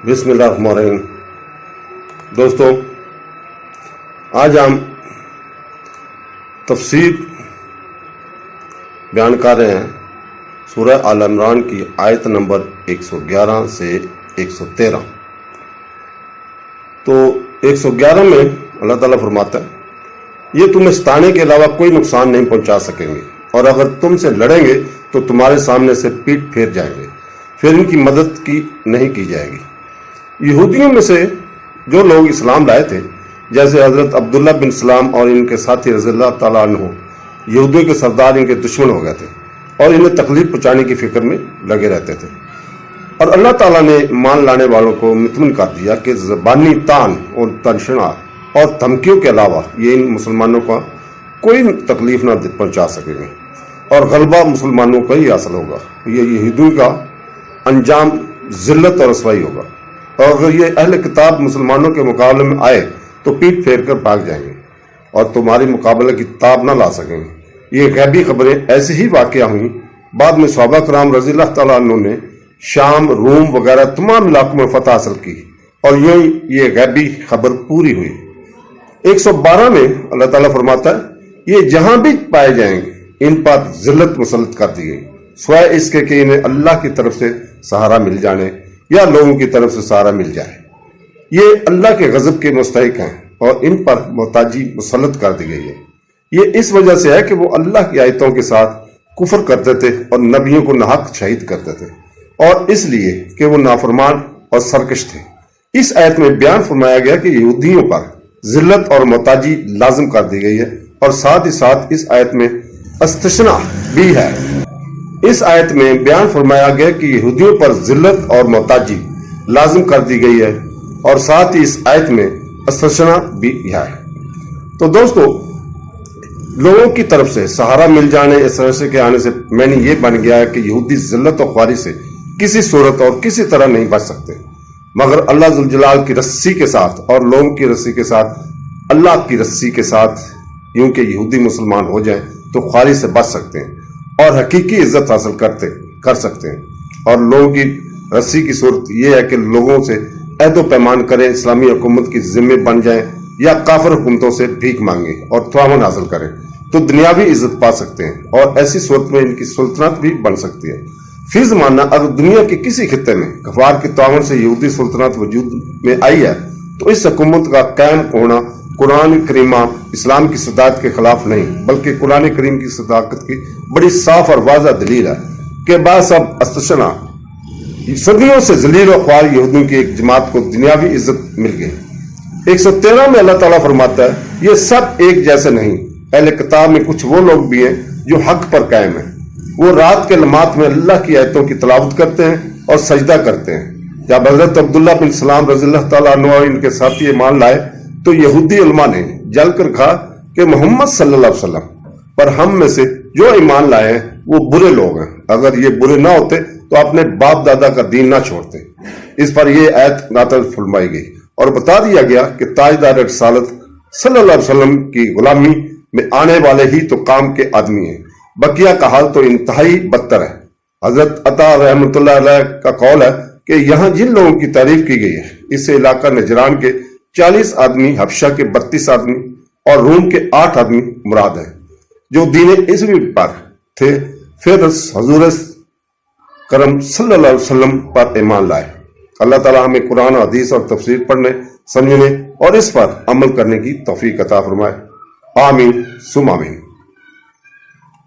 बिस्मिल्लाहिर्रहमानिर्रहीम। दोस्तों, आज हम तफसीर बयान कर रहे हैं सूरह आल इमरान की आयत नंबर 111 से 113। तो 111 में अल्लाह ताला फरमाता है, ये तुम्हें सताने के अलावा कोई नुकसान नहीं पहुंचा सकेंगे, और अगर तुमसे लड़ेंगे तो तुम्हारे सामने से पीठ फेर जाएंगे, फिर इनकी मदद की नहीं की जाएगी। यहूदियों में से जो लोग इस्लाम लाए थे, जैसे हजरत अब्दुल्ला बिन सलाम और इनके साथी रज़ियल्लाहु ताला अन्हु, यहूदियों के सरदार इनके दुश्मन हो गए थे और इन्हें तकलीफ पहुंचाने की फिक्र में लगे रहते थे। और अल्लाह ताला ने मान लाने वालों को मुतमइन कर दिया कि ज़बानी तान और तनशना और धमकियों के अलावा ये इन मुसलमानों का कोई तकलीफ न पहुंचा सकेंगे, और गलबा मुसलमानों का ही हासिल होगा। ये यहूदियों का अंजाम जिल्लत और रसवाई होगा, और अगर ये अहले किताब मुसलमानों के मुकाबले में आए तो पीठ फेर कर भाग जाएंगे और तुम्हारे मुकाबले की ताब न ला सकेंगे। ये गैबी खबरें ऐसी ही वाक़या हुई। बाद में सहाबा कराम रज़ियल्लाहु ताला अन्हु ने शाम, रूम वगैरह तमाम इलाकों में फतह हासिल की, और यूं ये गैबी खबर पूरी हुई। 112 में अल्लाह ताला फरमाता है, ये जहां भी पाए जाएंगे इन पर जिल्लत मुसल्लत कर दी गई, स्वय इसके कि इन्हें अल्लाह की तरफ से सहारा मिल जाने या लोगों की तरफ से सहारा मिल जाए। ये अल्लाह के गजब के मुस्तहिक हैं और इन पर मोहताजी मुसल्लत कर दी गई है। ये इस वजह से है कि वो अल्लाह की आयतों के साथ कुफर करते थे और नबियों को नाहक शहीद करते थे, और इसलिए कि वो नाफरमान और सरकश थे। इस आयत में बयान फरमाया गया कि यहूदियों पर जिल्लत और मोहताजी लाजिम कर दी गई है, और साथ ही साथ इस आयत में इस्तिस्ना भी है। इस आयत में बयान फरमाया गया कि यहूदियों पर जिल्लत और मोहताजी लाजिम कर दी गई है, और साथ ही इस आयत में इस्तिस्ना भी है। तो दोस्तों, लोगों की तरफ से सहारा मिल जाने, इस तरह के आने से मैंने ये बन गया है कि यहूदी जिल्लत और ख्वारी से किसी सूरत और किसी तरह नहीं बच सकते, मगर अल्लाह जुल जलाल की रस्सी के साथ और लोगों की रस्सी के साथ, अल्लाह की रस्सी के साथ यूं कि यहूदी मुसलमान हो जाएं तो ख्वारी से बच सकते हैं और हकीकी इज्जत हासिल कर सकते हैं। और लोगों की रस्सी की सूरत यह है कि लोगों से अहदो पैमान करें, इस्लामी हुकूमत की जिम्मे बन जाएं, या काफिर हुकूमतों से भीख मांगे और तआवन हासिल करें तो दुनियावी इज्जत पा सकते हैं, और ऐसी सूरत में इनकी सुल्तनत भी बन सकती है। फी ज़माना अगर दुनिया के किसी खित्ते में गफार के तआवन से यहूदी सुल्तनत वजूद में आई है, तो इस हुकूमत का कायम होना कुरान करीमा इस्लाम की सदाकत के खिलाफ नहीं, बल्कि कुरान करीम की सदाकत की बड़ी साफ और वाज़ह दलील है कि बासब इस्तिस्ना सदियों से जलील और ख्वार यहूदियों की एक जमात को दुनियावी इज्जत मिल गई। 113 में अल्लाह ताला फरमाता है, ये सब एक जैसे नहीं। अहले किताब में कुछ वो लोग भी हैं जो हक पर कायम हैं। वो रात के लम्हात में अल्लाह की आयतों की तलावत करते हैं और सजदा करते हैं। जब हजरत अब्दुल्ला बिन सलाम रज़ियल्लाहु ताला अन्हु और इनके साथी ईमान लाए तो यहूदी उलमा ने जलकर कहा कि मोहम्मद सल्लल्लाहु अलैहि वसल्लम पर हम में से जो ईमान लाए हैं वो बुरे लोग हैं। अगर ये बुरे ना होते तो अपने बाप दादा का दीन ना छोड़ते। इस पर यह आयत नाज़िल फरमाई गई और बता दिया गया कि ताजदार रिसालत सल्लल्लाहु अलैहि वसल्लम की गुलामी में आने वाले ही तो काम के आदमी हैं, बकिया का हाल तो इंतहाई बदतर है। हजरत अता रहमतुल्लाह अलैह का कौल है कि यहाँ जिन लोगों की तारीफ की गई है, इससे इलाका नजरान के 40 आदमी, हबशा के 32 आदमी और रूम के 8 आदमी मुराद है, जो दीन इस्लाम पर थे, फिर हजूर करम सल्लल्लाहु अलैहि वसल्लम पर ईमान लाए। अल्लाह ताला हमें कुरान, हदीस और तफसीर पढ़ने, समझने और इस पर अमल करने की तौफीक अता फरमाए। आमीन सुम आमीन।